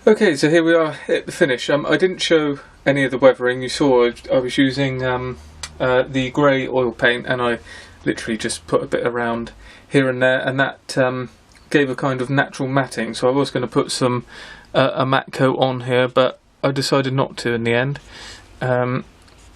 Okay, so here we are at the finish. I didn't show any of the weathering. You saw I was using the grey oil paint, and I literally just put a bit around here and there, and that gave a kind of natural matting. So I was going to put some a matte coat on here, but I decided not to in the end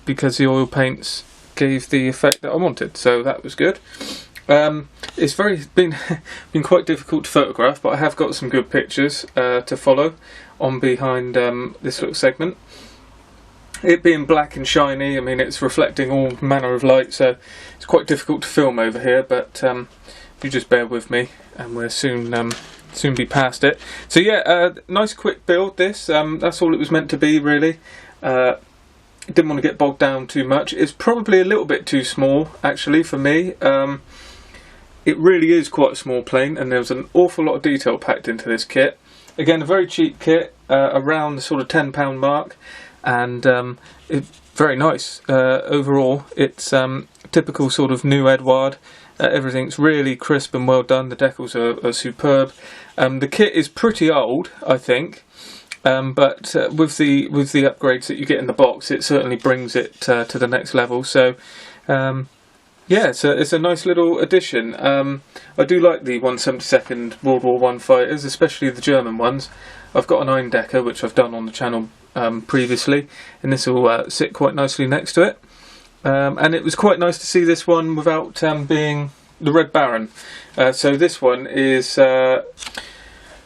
because the oil paints gave the effect that I wanted, so that was good. It's been quite difficult to photograph, but I have got some good pictures to follow on behind this little segment. It being black and shiny, I mean, it's reflecting all manner of light, so it's quite difficult to film over here, but if you just bear with me and we'll soon be past it. So yeah, nice quick build this. That's all it was meant to be, really. Didn't want to get bogged down too much. It's probably a little bit too small actually for me. It really is quite a small plane, and there's an awful lot of detail packed into this kit. Again, a very cheap kit, around the sort of £10 mark, and it's very nice overall. It's typical sort of new Eduard. Everything's really crisp and well done. The decals are superb. The kit is pretty old, I think, but with the upgrades that you get in the box, it certainly brings it to the next level. So. Yeah, it's a nice little addition. I do like the 172nd World War I fighters, especially the German ones. I've got an Eindecker, which I've done on the channel previously, and this will sit quite nicely next to it. And it was quite nice to see this one without being the Red Baron. So this one is... so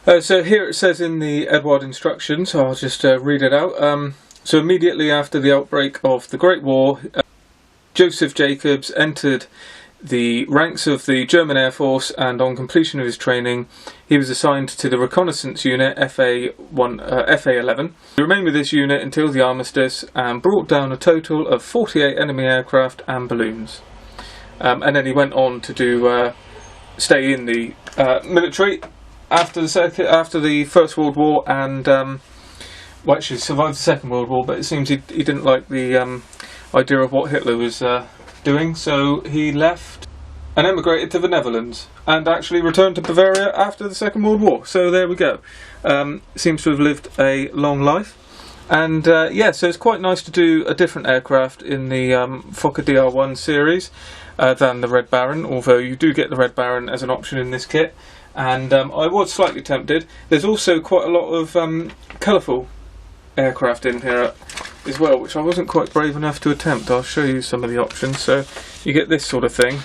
here it says in the Eduard instructions, I'll just read it out. So immediately after the outbreak of the Great War, Joseph Jacobs entered the ranks of the German Air Force, and on completion of his training he was assigned to the reconnaissance unit FA-11. He remained with this unit until the armistice and brought down a total of 48 enemy aircraft and balloons. And then he went on to do stay in the military after the First World War, and well, actually survived the Second World War, but it seems he didn't like the idea of what Hitler was doing, so he left and emigrated to the Netherlands, and actually returned to Bavaria after the Second World War. So there we go. Seems to have lived a long life, and yeah, so it's quite nice to do a different aircraft in the Fokker Dr.1 series than the Red Baron, although you do get the Red Baron as an option in this kit, and I was slightly tempted. There's also quite a lot of colourful aircraft in here as well, which I wasn't quite brave enough to attempt. I'll show you some of the options. So you get this sort of thing,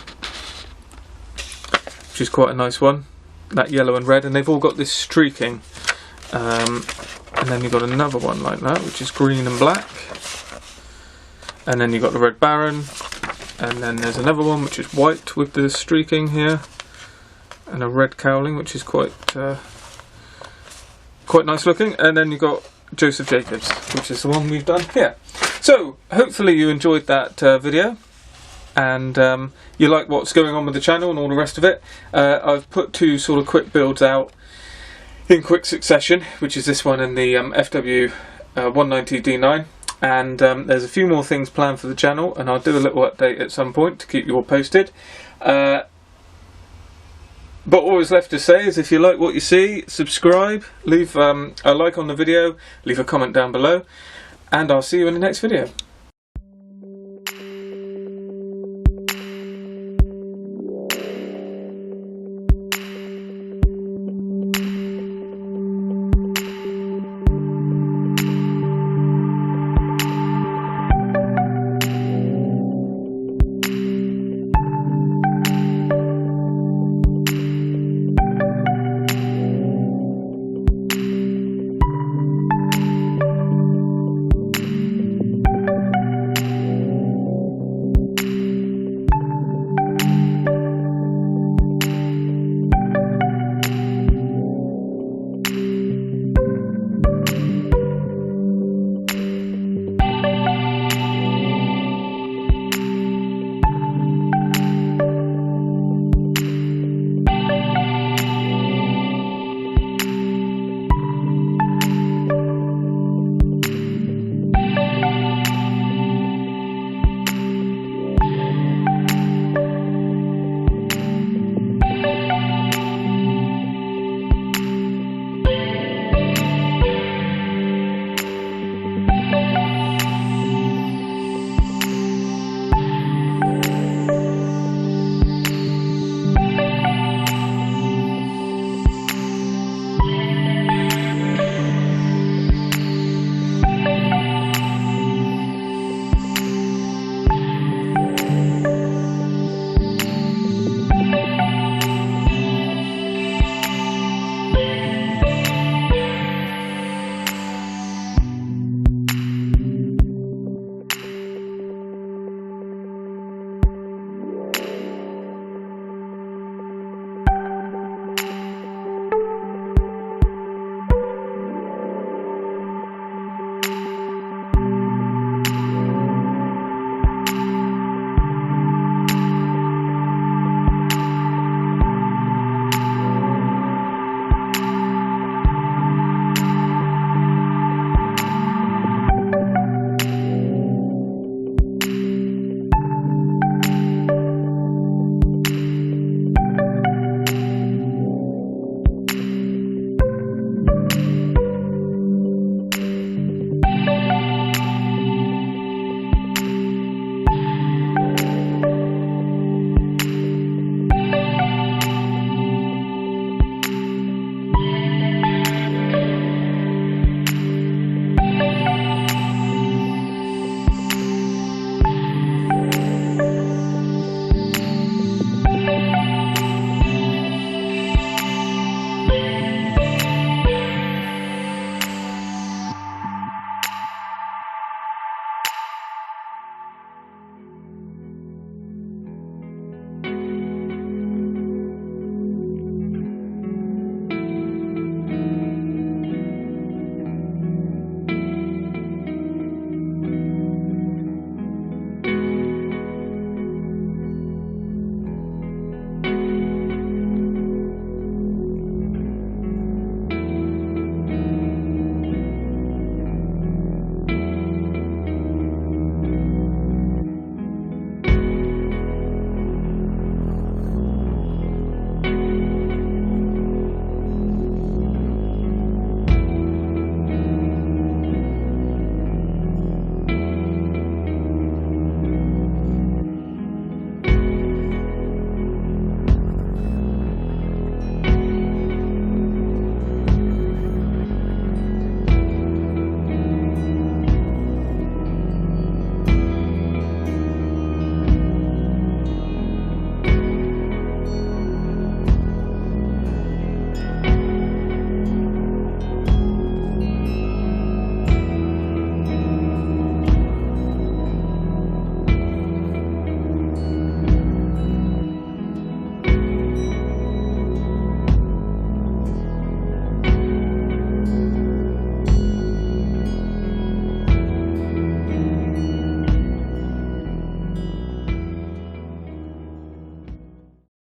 which is quite a nice one, that yellow and red, and they've all got this streaking, and then you've got another one like that, which is green and black, and then you've got the Red Baron, and then there's another one which is white with the streaking here, and a red cowling, which is quite nice looking, and then you've got Joseph Jacobs, which is the one we've done here. So hopefully you enjoyed that video, and you like what's going on with the channel and all the rest of it. I've put two sort of quick builds out in quick succession, which is this one and the FW 190D9, and there's a few more things planned for the channel, and I'll do a little update at some point to keep you all posted. But all is left to say is, if you like what you see, subscribe, leave a like on the video, leave a comment down below, and I'll see you in the next video.